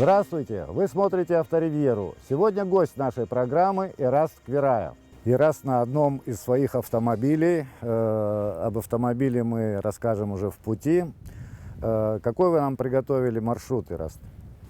Здравствуйте! Вы смотрите Авторивьеру. Сегодня гость нашей программы Ираст Квираев. Ираст на одном из своих автомобилей. Об автомобиле мы расскажем уже в пути. Какой вы нам приготовили маршрут, Ираст?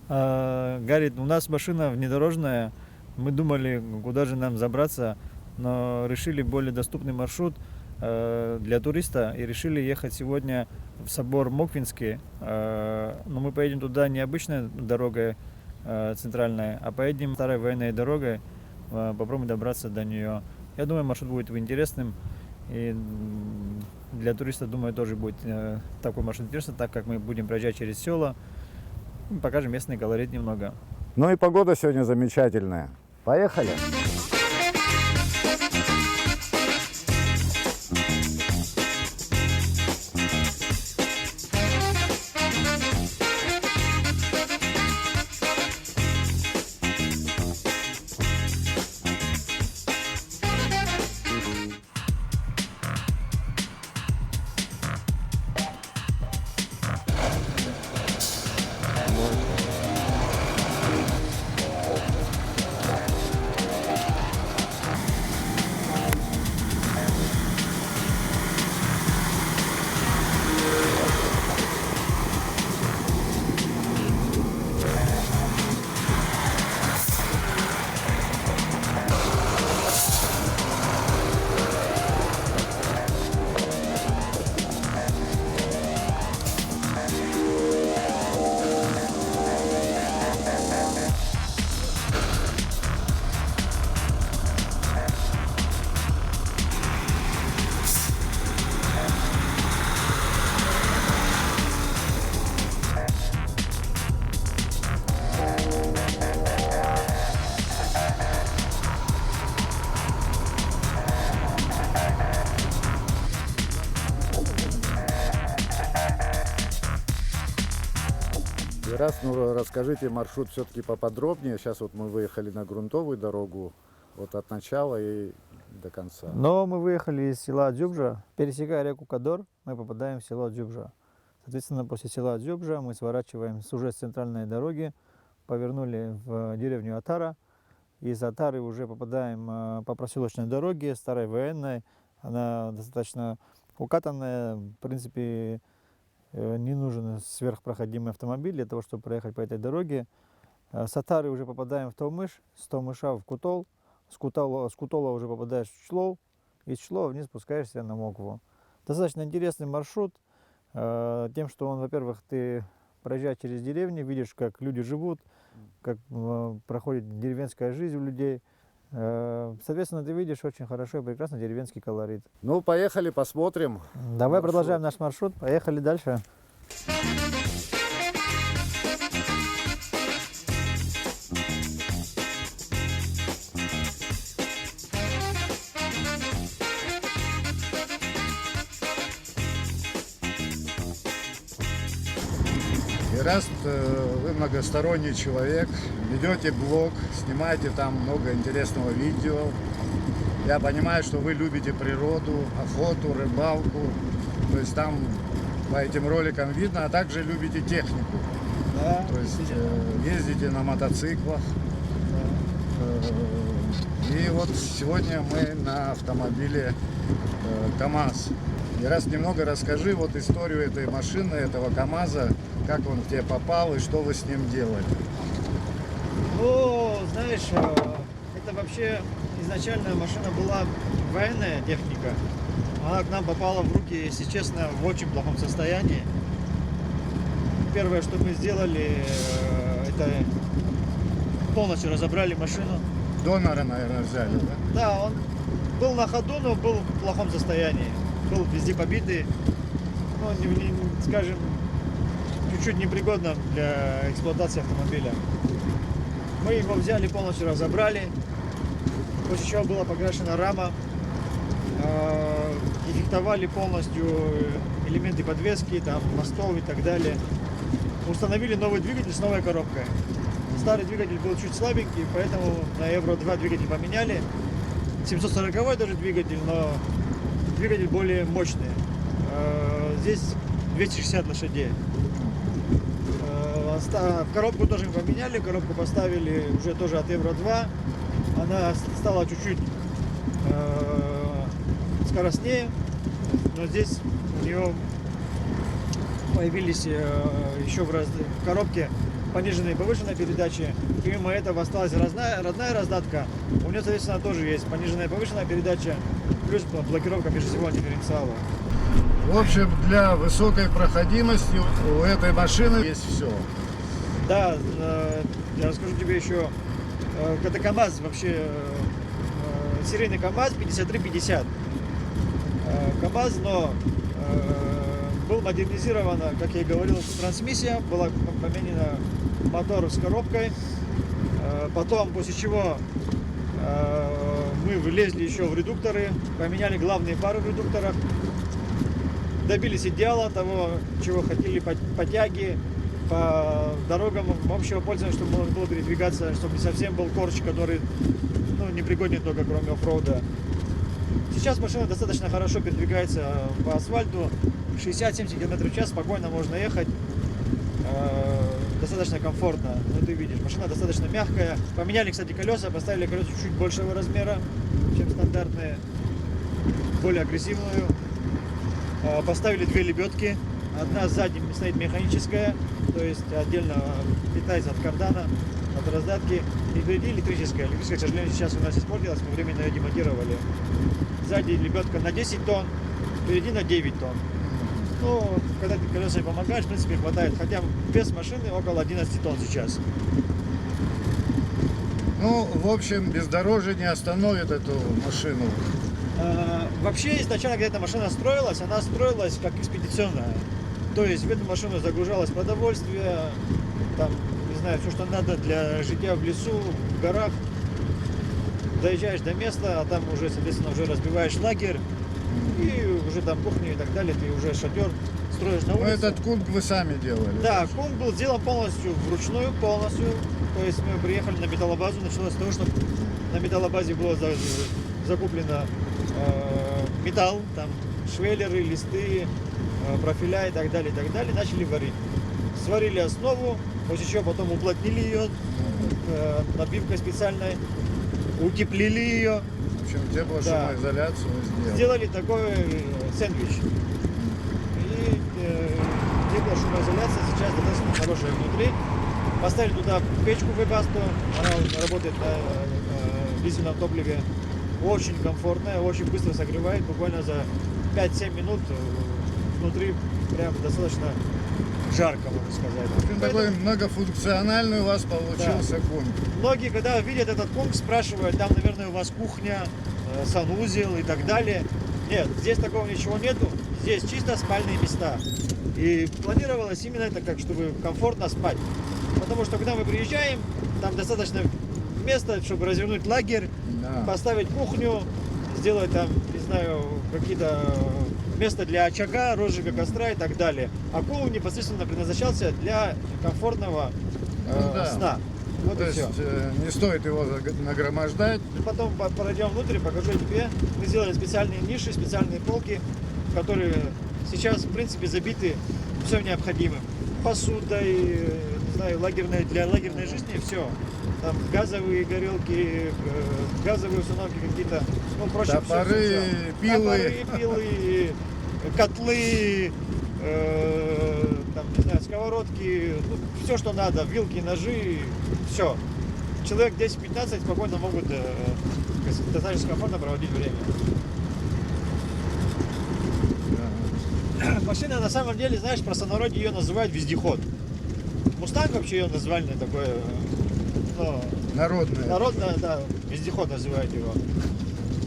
Говорит, у нас машина внедорожная. Мы думали, куда же нам забраться, но решили более доступный маршрут для туриста и решили ехать сегодня в собор Моквинский. Но мы поедем туда не обычной дорогой центральной, а поедем старой военной дорогой, попробуем добраться до нее. Я думаю, маршрут будет интересным, и для туриста, думаю, тоже будет такой маршрут интересный, так как мы будем проезжать через села, покажем местный колорит немного. Ну и погода сегодня замечательная. Поехали! Раз, расскажите маршрут все-таки поподробнее. Сейчас вот мы выехали на грунтовую дорогу, вот от начала и до конца. Но мы выехали из села Дзюбжа, пересекая реку Кадор, мы попадаем в село Дзюбжа. Соответственно, после села Дзюбжа мы сворачиваем уже с центральной дороги, повернули в деревню Атара. Из Атары уже попадаем по проселочной дороге, старой военной. Она достаточно укатанная, в принципе, не нужен сверхпроходимый автомобиль для того, чтобы проехать по этой дороге. С Атары уже попадаем в Товмыш, с Товмыша в Кутол, с Кутола уже попадаешь в Члов, из Члова вниз спускаешься на Мокву. Достаточно интересный маршрут, тем, что он, во-первых, ты проезжаешь через деревни, видишь, как люди живут, как проходит деревенская жизнь у людей. Соответственно, ты видишь очень хорошо и прекрасно деревенский колорит. Ну, поехали, посмотрим. Давай продолжаем наш маршрут, поехали дальше. Ираст, вы многосторонний человек, ведете блог, снимаете там много интересного видео. Я понимаю, что вы любите природу, охоту, рыбалку. То есть там по этим роликам видно, а также любите технику. Да, то есть ездите на мотоциклах. Да. И вот сегодня мы на автомобиле КамАЗ. И раз немного расскажи вот историю этой машины, этого КамАЗа, как он к тебе попал и что вы с ним делали. Ну, знаешь, это вообще изначально машина была военная техника. Она к нам попала в руки, если честно, в очень плохом состоянии. Первое, что мы сделали, это полностью разобрали машину. Донора, наверное, взяли, да? Да, он был на ходу, но был в плохом состоянии. Был везде побитый, ну, скажем, чуть-чуть непригодно для эксплуатации автомобиля. Мы его взяли, полностью разобрали, после чего была покрашена рама, дефектовали полностью элементы подвески, там, мостов и так далее. Установили новый двигатель с новой коробкой. Старый двигатель был чуть слабенький, поэтому на Евро-2 двигатель поменяли. 740-й даже двигатель, но двигатель более мощный. Здесь 260 лошадей. Коробку тоже мы поменяли, коробку поставили уже тоже от Евро 2. Она стала чуть-чуть скоростнее, но здесь у нее появились еще в коробке пониженные и повышенные передачи. Помимо этого осталась родная раздатка. У нее, соответственно, тоже есть пониженная и повышенная передача, плюс блокировка межосевого дифференциала. В общем, для высокой проходимости у этой машины есть все. Да, я расскажу тебе еще, это КамАЗ вообще, серийный КамАЗ 5350. КамАЗ, но был модернизирована, как я и говорил, трансмиссия, была поменена мотор с коробкой. Потом, после чего мы влезли еще в редукторы, поменяли главные пары в редукторах, добились идеала того, чего хотели по тяге, по дорогам общего пользования, чтобы можно было передвигаться, чтобы не совсем был корч, который непригоден только кроме оффроуда. Сейчас машина достаточно хорошо передвигается по асфальту, 60-70 км в час спокойно можно ехать, достаточно комфортно. Ну, ты видишь, машина достаточно мягкая. Поменяли, кстати, колеса, поставили колеса чуть большего размера, чем стандартные, более агрессивную. Поставили две лебедки, одна сзади стоит механическая, то есть отдельно питается от кардана, от раздатки, и впереди электрическая. Электрическая, к сожалению, сейчас у нас испортилась, мы временно ее демонтировали. Сзади лебедка на 10 тонн, впереди на 9 тонн. Ну, когда ты колесами помогаешь, в принципе, хватает, хотя вес машины около 11 тонн сейчас. Ну, в общем, бездорожье не остановит эту машину. Вообще, изначально, когда эта машина строилась, она строилась как экспедиционная. То есть в эту машину загружалось продовольствие, там, не знаю, все, что надо для житья в лесу, в горах. Доезжаешь до места, а там уже, соответственно, уже разбиваешь лагерь, и уже там кухню и так далее, ты уже шатер строишь на улице. Ну, этот кунг вы сами делали. Да, кунг был сделан полностью вручную, полностью. То есть мы приехали на металлобазу, началось с того, что на металлобазе было закуплено металл, там швеллеры, листы, профиля и так далее, начали варить. Сварили основу, после чего потом уплотнили ее набивкой специальной, утеплили ее. В общем, теплошумоизоляцию сделали. Сделали такой сэндвич. И теплошумоизоляция сейчас достаточно хорошая внутри. Поставили туда печку Webasto, она работает на дизельном топливе. Очень комфортная, очень быстро согревает, буквально за 5-7 минут внутри прям достаточно жарко, можно сказать. В общем, такой многофункциональный у вас получился кунг. Многие, когда видят этот кунг, спрашивают, там, наверное, у вас кухня, санузел и так далее. Нет, здесь такого ничего нету, здесь чисто спальные места. И планировалось именно это, как чтобы комфортно спать. Потому что когда мы приезжаем, там достаточно места, чтобы развернуть лагерь, поставить кухню, сделать там, не знаю, какие-то место для очага, розжига костра и так далее. А кул непосредственно предназначался для комфортного сна. Вот То и есть все. не стоит его нагромождать. Потом пройдем внутрь, покажу тебе. Мы сделали специальные ниши, специальные полки, которые сейчас, в принципе, забиты всем необходимым. Посудой, не знаю, для лагерной жизни все. Там газовые горелки, газовые установки какие-то, ну, проще Топоры, пилы. Топоры, пилы, котлы, там, не знаю, сковородки, ну, все, что надо, вилки, ножи, все. Человек 10-15 спокойно могут достаточно комфортно проводить время. Машина на самом деле, знаешь, в простонародье ее называют вездеход. Мустанг вообще ее назвали такое, ну, народное, да, вездеход называют его.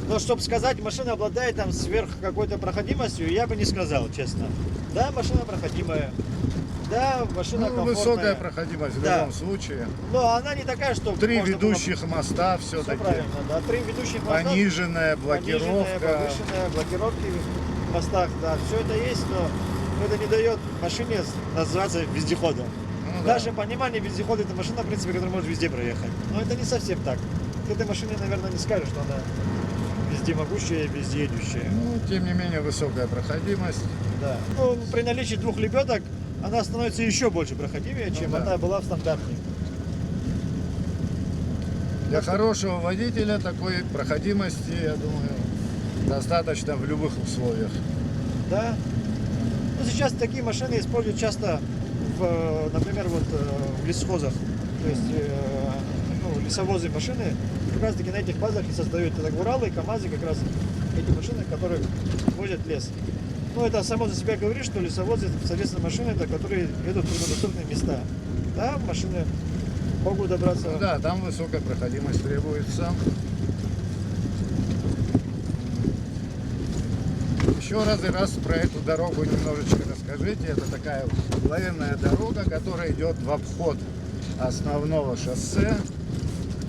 Но чтобы сказать, машина обладает там сверх какой-то проходимостью, я бы не сказал, честно. Да, машина проходимая. Да, машина комфортная. Высокая проходимость в любом случае. Но она не такая, что... 3 ведущих моста все-таки. Все правильно, да. 3 ведущих моста. Пониженная блокировка. Повышенная блокировки в мостах, да. Все это есть, но это не дает машине называться вездеходом. Ну, Даже да. Понимание вездехода — это машина, в принципе, которая может везде проехать. Но это не совсем так. К этой машине, наверное, не скажешь, что она везде могущая, везде едущая. Ну, тем не менее, высокая проходимость. Да. Ну, при наличии 2 лебедок она становится еще больше проходимее, чем да. она была в стандартной. Для хорошего водителя такой проходимости, я думаю, достаточно в любых условиях. Да. Ну, сейчас такие машины используют часто, например, в лесхозах. То есть лесовозы машины как раз таки на этих базах и создают. Это Уралы, КамАЗы, как раз эти машины, которые возят лес. Ну, это само за себя говорит, что лесовозы, соответственно, машины, это которые едут в труднодоступные места. Да, машины могут добраться. Ну да, там высокая проходимость требуется. Еще раз про эту дорогу немножечко расскажите. Это такая военная дорога, которая идет в обход основного шоссе.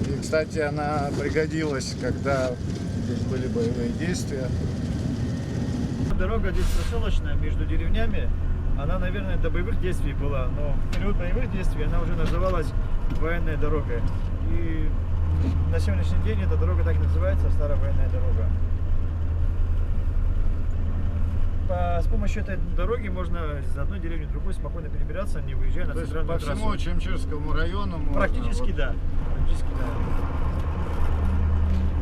И, кстати, она пригодилась, когда здесь были боевые действия. Дорога здесь проселочная между деревнями. Она, наверное, до боевых действий была, но в период боевых действий она уже называлась военной дорогой. И на сегодняшний день эта дорога так и называется, старая военная дорога. С помощью этой дороги можно из одной деревни в другую спокойно перебираться, не выезжая на центральную трассу. По всему Чемчирскому району можно. Практически да. Практически да.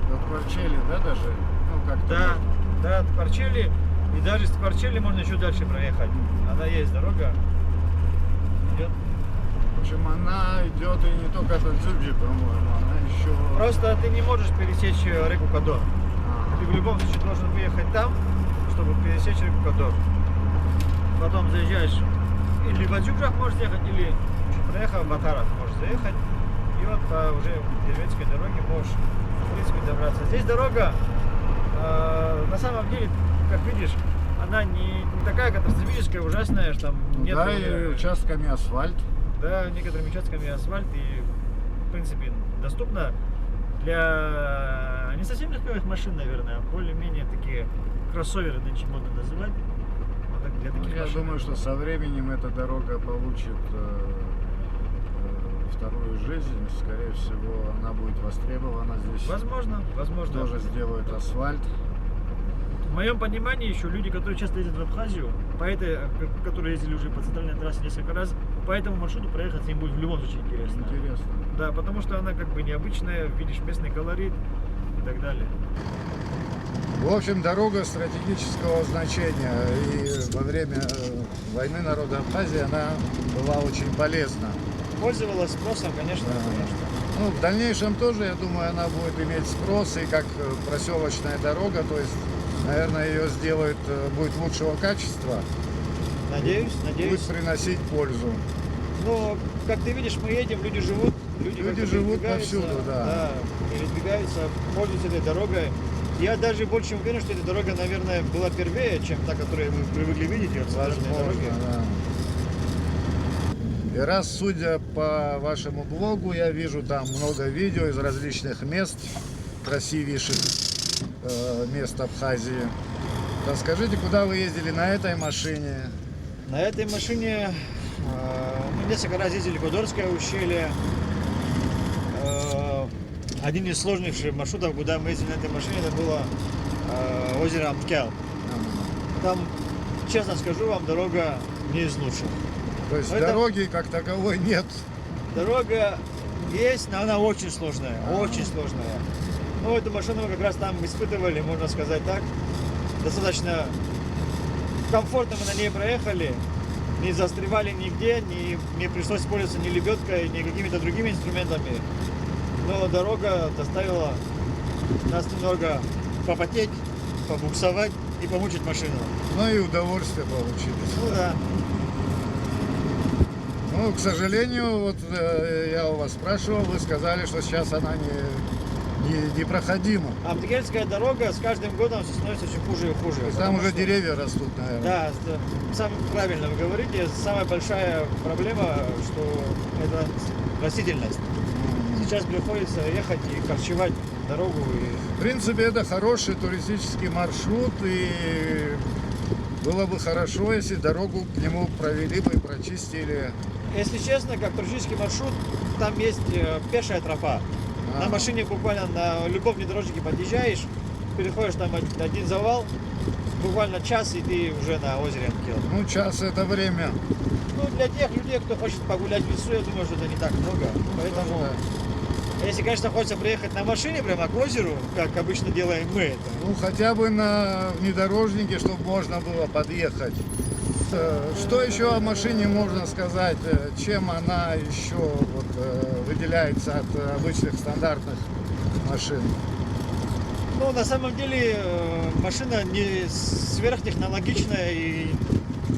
До Кварчели, да, даже? Ну, как-то. Да, от Кварчели. И даже с Кварчели можно еще дальше проехать. Она есть дорога. Идет. В общем, она идет и не только до Дзюбжи, по-моему, она еще... Просто ты не можешь пересечь реку Кадор. Ты в любом случае должен выехать там, чтобы пересечь реку Кадор. Потом заезжаешь, или в Аджубжах можешь ехать, или чуть проехав в Атарах можешь заехать. И вот по уже деревенской дороге можешь, в принципе, добраться. Здесь дорога, на самом деле, как видишь, она не такая катастрофическая, ужасная, что там нет... Да, и участками асфальт. Да, некоторыми участками асфальт, и, в принципе, доступна для не совсем легковых машин, наверное, а более-менее такие кроссоверы, нынче модно называть. Вот так, для таких Я машин. думаю, что со временем эта дорога получит вторую жизнь. Скорее всего, она будет востребована здесь. Возможно. Тоже сделают асфальт. В моем понимании еще люди, которые часто ездят в Абхазию, которые ездили уже по центральной трассе несколько раз, по этому маршруту проехать им будет в любом случае интересно. Интересно. Да, потому что она как бы необычная, видишь местный колорит и так далее. В общем, дорога стратегического значения. И во время войны народа Абхазии она была очень полезна. Пользовалась спросом, конечно, конечно. Ну, в дальнейшем тоже, я думаю, она будет иметь спрос и как проселочная дорога, то есть, наверное, ее сделают, будет лучшего качества. Надеюсь. Будет приносить пользу. Но, как ты видишь, мы едем, люди живут. Люди живут повсюду, да. Передвигаются, пользуются этой дорогой. Я даже больше уверен, что эта дорога, наверное, была первее, чем та, которую мы привыкли видеть, ее центральные дороги. Да. И раз, судя по вашему блогу, я вижу там много видео из различных мест, красивейших мест Абхазии. Расскажите, куда вы ездили на этой машине? На этой машине мы несколько раз ездили в Кодорское ущелье. Один из сложных маршрутов, куда мы ездили на этой машине, это было озеро Амткял. Там, честно скажу вам, дорога не из лучших. То есть Но дороги как таковой нет. Дорога есть, но она очень сложная, очень сложная. Ну, эту машину мы как раз там испытывали, можно сказать так. Достаточно комфортно мы на ней проехали, не застревали нигде, не пришлось пользоваться ни лебедкой, ни какими-то другими инструментами. Но дорога заставила нас немного попотеть, побуксовать и помучить машину. Ну и удовольствие получили. Ну да. Ну, к сожалению, вот я у вас спрашивал, вы сказали, что сейчас она непроходима. Амткельская дорога с каждым годом становится все хуже и хуже. Там уже деревья растут, наверное. Да, правильно вы говорите. Самая большая проблема, что это растительность. Сейчас приходится ехать и корчевать дорогу. В принципе, это хороший туристический маршрут, и было бы хорошо, если дорогу к нему провели бы и прочистили. Если честно, как туристический маршрут, там есть пешая тропа. На машине буквально на любом внедорожнике подъезжаешь, переходишь там один завал, буквально час, и ты уже на озере Анкел. Ну, час это время. Ну, для тех людей, кто хочет погулять в лесу, я думаю, что это не так много. Поэтому, Да. если, конечно, хочется приехать на машине прямо к озеру, как обычно делаем мы это. Ну, хотя бы на внедорожнике, чтобы можно было подъехать. Что еще о машине можно сказать? Чем она еще вот, выделяется от обычных стандартных машин? Ну, на самом деле, машина не сверхтехнологичная и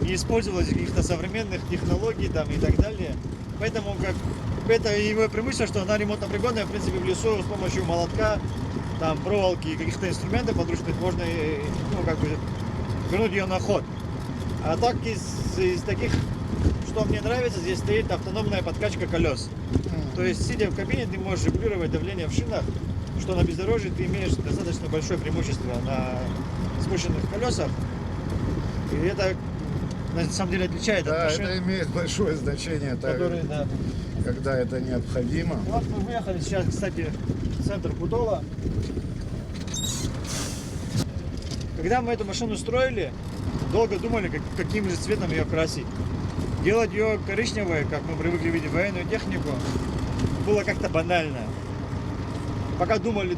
не использовалась каких-то современных технологий там и так далее. Поэтому как это его преимущество, что она ремонтопригодная, в принципе, в лесу с помощью молотка, там, проволоки и каких-то инструментов подручных можно, ну, как бы, вернуть ее на ход. А так из таких, что мне нравится, здесь стоит автономная подкачка колес. То есть, сидя в кабине, ты можешь регулировать давление в шинах, что на бездорожье ты имеешь достаточно большое преимущество на спущенных колесах. И это на самом деле отличает от Да, машин, это имеет большое значение, которые, да. когда это необходимо. Вот мы выехали сейчас, кстати, в центр Путола. Когда мы эту машину строили, долго думали, каким же цветом ее красить. Делать ее коричневой, как мы привыкли видеть военную технику, было как-то банально. Пока думали,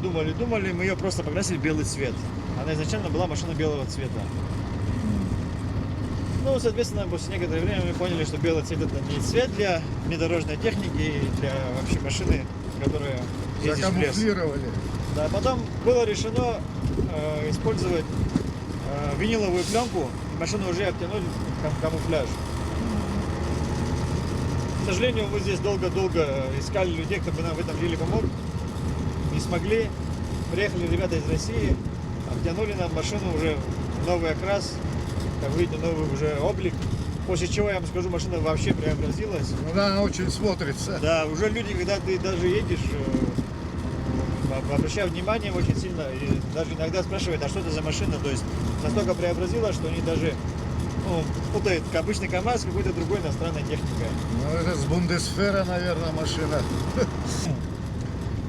мы ее просто покрасили в белый цвет. Она изначально была машина белого цвета. Ну, соответственно, после некоторого времени мы поняли, что белый цвет это не цвет для внедорожной техники и для вообще машины, которая ездит в лес. Закамуфлировали. Да, потом было решено использовать виниловую пленку, и машину уже обтянули в камуфляж. К сожалению, мы здесь долго-долго искали людей, кто бы нам в этом деле помог. Не смогли. Приехали ребята из России, обтянули нам машину уже в новый окрас, как видите, новый уже облик. После чего, я вам скажу, машина вообще преобразилась. Ну да, она очень смотрится. Да, уже люди, когда ты даже едешь, обращают внимание очень сильно и даже иногда спрашивают, а что это за машина. То есть настолько преобразилась, что они даже путают обычный КАМАЗ с какой-то другой иностранной техникой. Ну это с Бундесфера, наверное, машина.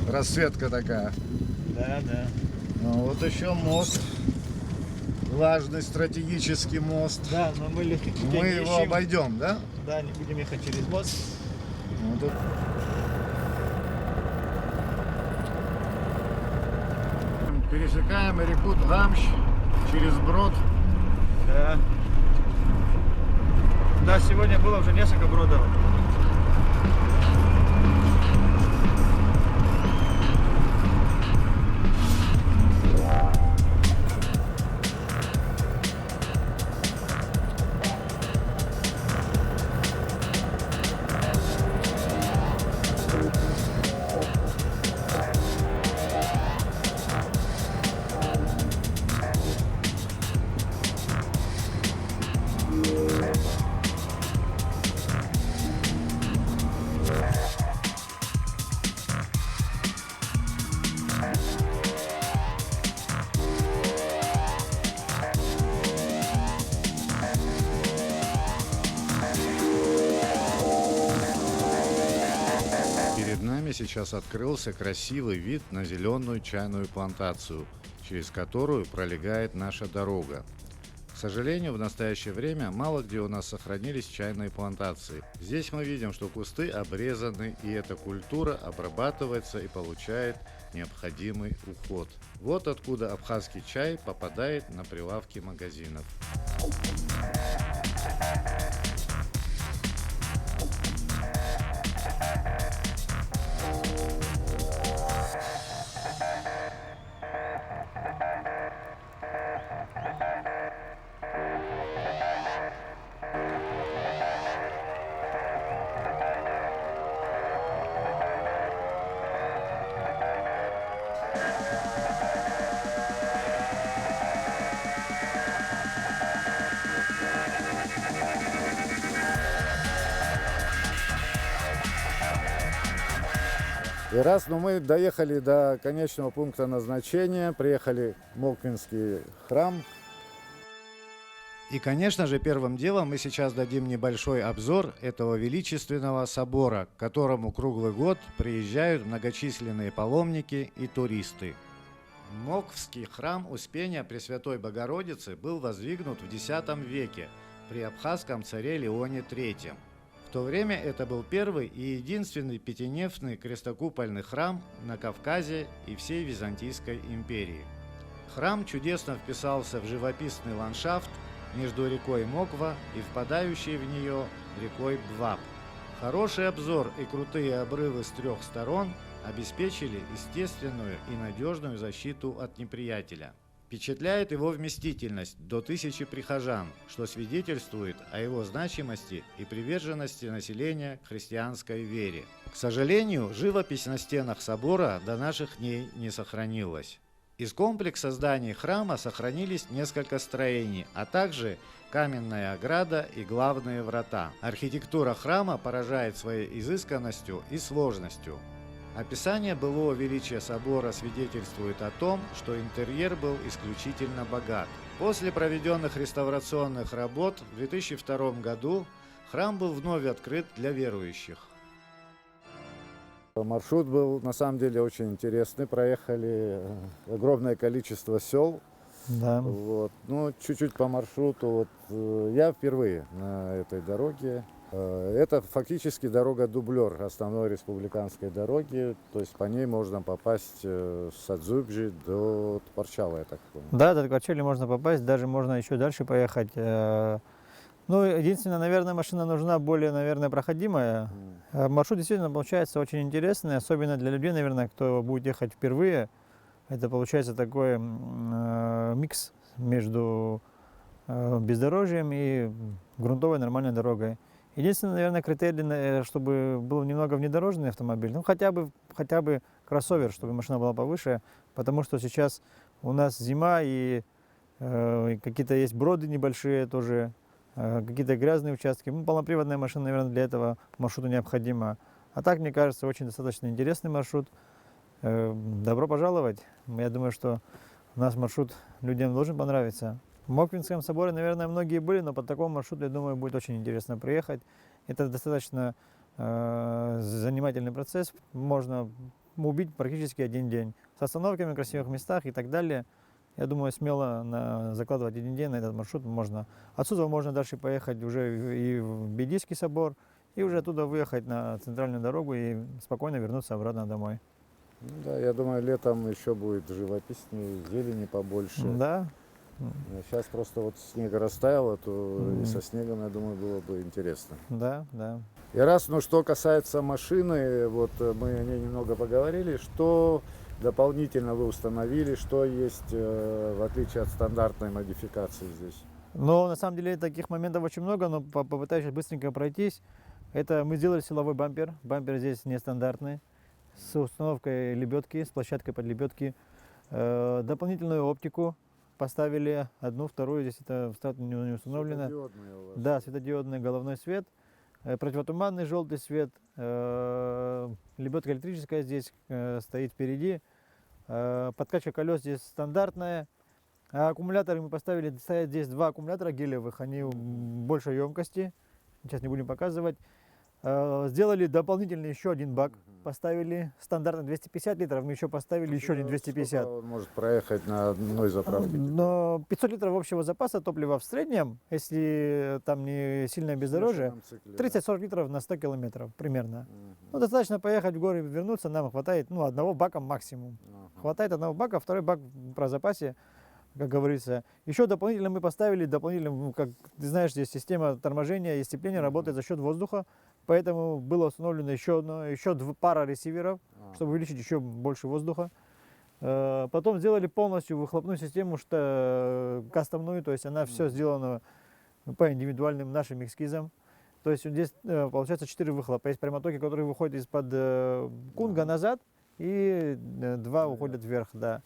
Расцветка такая. Да, да. Ну вот еще мост. Важный стратегический мост. Да, но мы легких путей Мы не его ищем. обойдем, да? Да, не будем ехать через мост. Ну, тут... Пересекаем реку Драмщ через брод. Да. Да, сегодня было уже несколько бродов. Перед нами сейчас открылся красивый вид на зеленую чайную плантацию, через которую пролегает наша дорога. К сожалению, в настоящее время мало где у нас сохранились чайные плантации. Здесь мы видим, что кусты обрезаны, и эта культура обрабатывается и получает необходимый уход. Вот откуда абхазский чай попадает на прилавки магазинов. И раз мы доехали до конечного пункта назначения, приехали в Молквинский храм. И, конечно же, первым делом мы сейчас дадим небольшой обзор этого величественного собора, к которому круглый год приезжают многочисленные паломники и туристы. Моквский храм Успения Пресвятой Богородицы был воздвигнут в X веке при абхазском царе Леоне III. В то время это был первый и единственный пятинефный крестокупольный храм на Кавказе и всей Византийской империи. Храм чудесно вписался в живописный ландшафт между рекой Моква и впадающей в нее рекой Бвап. Хороший обзор и крутые обрывы с трех сторон обеспечили естественную и надежную защиту от неприятеля. Впечатляет его вместительность до 1000 прихожан, что свидетельствует о его значимости и приверженности населения к христианской вере. К сожалению, живопись на стенах собора до наших дней не сохранилась. Из комплекса зданий храма сохранились несколько строений, а также каменная ограда и главные врата. Архитектура храма поражает своей изысканностью и сложностью. Описание былого величия собора свидетельствует о том, что интерьер был исключительно богат. После проведенных реставрационных работ в 2002 году храм был вновь открыт для верующих. Маршрут был на самом деле очень интересный. Проехали огромное количество сел. Да. Вот. Ну, чуть-чуть по маршруту. Я впервые на этой дороге. Это фактически дорога-дублер основной республиканской дороги. То есть по ней можно попасть с Адзубжи до Тпарчала, я так понял. Да, до Ткачели можно попасть, даже можно еще дальше поехать. Ну, единственное, наверное, машина нужна более, наверное, проходимая. Маршрут действительно получается очень интересный, особенно для людей, наверное, кто будет ехать впервые. Это получается такой микс между бездорожьем и грунтовой нормальной дорогой. Единственный, наверное, критерий, чтобы был немного внедорожный автомобиль, ну хотя бы кроссовер, чтобы машина была повыше, потому что сейчас у нас зима и какие-то есть броды небольшие тоже, какие-то грязные участки. Ну, полноприводная машина, наверное, для этого маршрута необходима. А так, мне кажется, очень достаточно интересный маршрут. Добро пожаловать. Я думаю, что у нас маршрут людям должен понравиться. В Моквинском соборе, наверное, многие были, но по такому маршруту, я думаю, будет очень интересно приехать. Это достаточно занимательный процесс. Можно убить практически один день. С остановками в красивых местах и так далее. Я думаю, смело закладывать один день на этот маршрут можно. Отсюда можно дальше поехать уже и в Бейдийский собор, и уже оттуда выехать на центральную дорогу и спокойно вернуться обратно домой. Да, я думаю, летом еще будет живописнее, зелени побольше. Да. Сейчас просто вот снег растаял, то и со снегом, я думаю, было бы интересно. Да, да. И раз, ну что касается машины, вот мы о ней немного поговорили, что дополнительно вы установили, что есть в отличие от стандартной модификации здесь? Но на самом деле таких моментов очень много, но попытаюсь быстренько пройтись. Это мы сделали силовой бампер. Бампер здесь нестандартный, с установкой лебедки, с площадкой под лебедки. Дополнительную оптику поставили, одну, вторую, здесь это не установлено. Светодиодные у вас. Да, светодиодный головной свет, противотуманный желтый свет, лебедка электрическая здесь стоит впереди, подкачка колес здесь стандартная. А аккумуляторы мы поставили, стоят здесь два аккумулятора гелиевых, они большей емкости, сейчас не будем показывать. Сделали дополнительный еще один бак, поставили стандартно 250 литров, мы еще поставили еще один 250. Он может проехать на одной заправке? Но 500 литров общего запаса топлива в среднем, если там не сильное бездорожье, 30-40 литров на 100 километров примерно. Ну, достаточно поехать в горы и вернуться, нам хватает одного бака максимум. Хватает одного бака, второй бак про запасе, как говорится. Еще дополнительно мы поставили, как ты знаешь, здесь система торможения и сцепления работает за счет воздуха, поэтому было установлено еще пара ресиверов, чтобы увеличить еще больше воздуха. Потом сделали полностью выхлопную систему, что кастомную, то есть она все сделана по индивидуальным нашим эскизам. То есть здесь получается 4 выхлопа. Есть прямотоки, которые выходят из-под Кунга назад, и 2 уходят вверх. Да.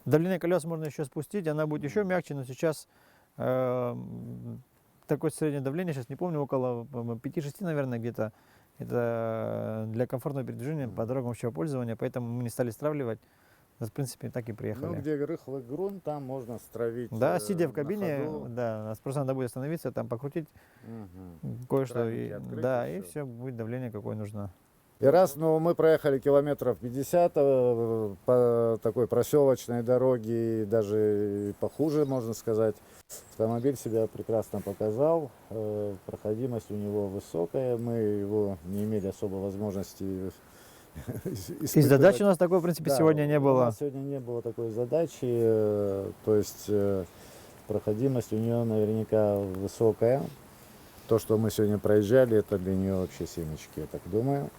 Давление колес можно еще спустить, она будет еще мягче, но сейчас такое среднее давление, сейчас не помню, около 5-6, наверное, где-то. Это для комфортного передвижения по дорогам общего пользования, поэтому мы не стали стравливать. В принципе, так и приехали. Ну, где рыхлый грунт, там можно стравить. Да, сидя в кабине, да, нас просто надо будет остановиться, там покрутить кое-что, и, да, и все, будет давление какое нужно. И раз, ну, мы проехали километров 50 по такой проселочной дороге, и даже похуже, можно сказать. Автомобиль себя прекрасно показал, проходимость у него высокая, мы его не имели особо возможности И задачи у нас такой, в принципе, сегодня не У было. нас сегодня не было такой задачи, то есть проходимость у нее наверняка высокая. То, что мы сегодня проезжали, это для нее вообще семечки, я так думаю.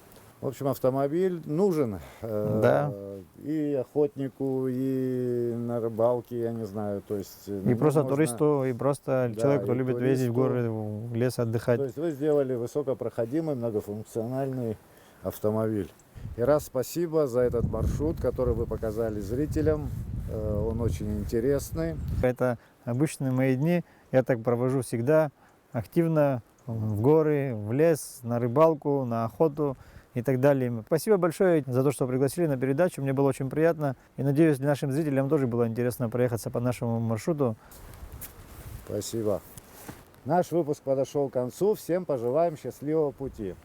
В общем, автомобиль нужен Да. и охотнику, и на рыбалке, я не знаю, то есть... И просто туристу, и просто Да, человек, кто и любит ездить в туристу. горы, в лес отдыхать. То есть вы сделали высокопроходимый, многофункциональный автомобиль. И раз спасибо за этот маршрут, который вы показали зрителям. Он очень интересный. Это обычные мои дни. Я так провожу всегда активно в горы, в лес, на рыбалку, на охоту и так далее. Спасибо большое за то, что пригласили на передачу. Мне было очень приятно. И надеюсь, нашим зрителям тоже было интересно проехаться по нашему маршруту. Спасибо. Наш выпуск подошел к концу. Всем пожелаем счастливого пути.